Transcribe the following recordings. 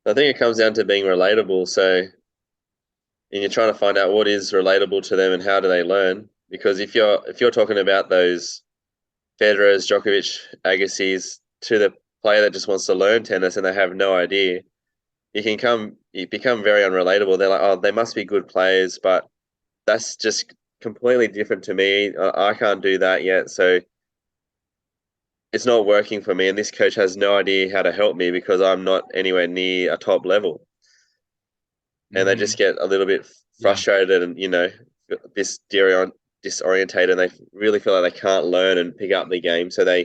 I think it comes down to being relatable. So, and you're trying to find out what is relatable to them and how do they learn. Because if you're talking about those Federers, Djokovic, Agassi's to the player that just wants to learn tennis and they have no idea, you become very unrelatable. They're like, oh, they must be good players, but that's just completely different to me. I can't do that yet, so it's not working for me. And this coach has no idea how to help me because I'm not anywhere near a top level. And they just Hmm. get a little bit Yeah. frustrated and disorientated, and they really feel like they can't learn and pick up the game. So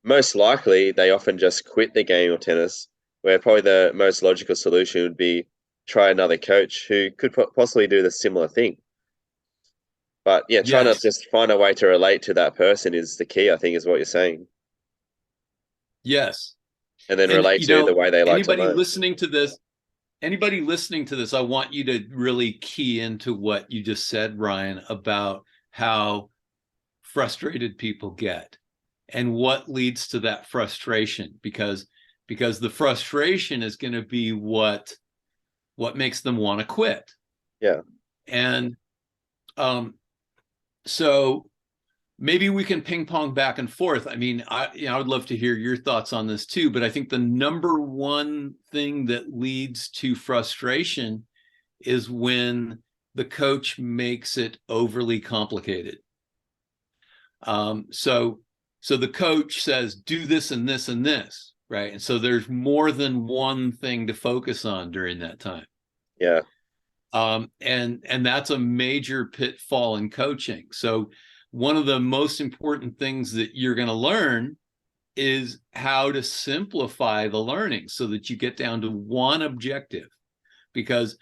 most likely they often just quit the game of tennis. Where probably the most logical solution would be try another coach who could possibly do the similar thing. But yeah, trying to Yes. just find a way to relate to that person is the key, I think, is what you're saying, Yes. and then And relate to the way they like to anybody learn. listening to this, I want you to really key into what you just said, Ryan, about how frustrated people get and what leads to that frustration, because the frustration is going to be what makes them want to quit. Yeah, And um, so maybe we can ping pong back and forth. I mean, I would love to hear your thoughts on this too, but I think the number one thing that leads to frustration is when the coach makes it overly complicated. So the coach says, do this and this and this, right? And so there's more than one thing to focus on during that time. yeah, And that's a major pitfall in coaching. So one of the most important things that you're going to learn is how to simplify the learning so that you get down to one objective, because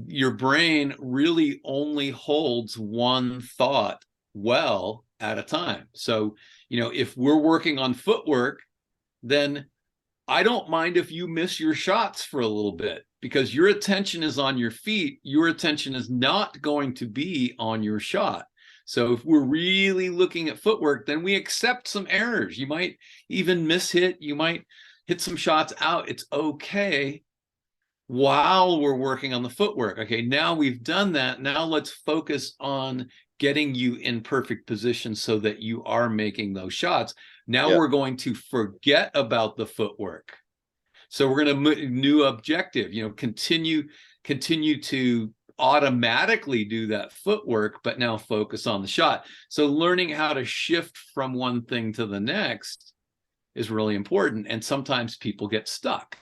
your brain really only holds one thought well at a time. So, if we're working on footwork, then I don't mind if you miss your shots for a little bit because your attention is on your feet. Your attention is not going to be on your shot. So if we're really looking at footwork, then we accept some errors. You might even miss hit. You might hit some shots out. It's okay while we're working on the footwork. Okay, now we've done that. Now let's focus on getting you in perfect position so that you are making those shots. Now yeah, we're going to forget about the footwork. So we're going to new objective, continue to automatically do that footwork, but now focus on the shot. So learning how to shift from one thing to the next is really important. And sometimes people get stuck.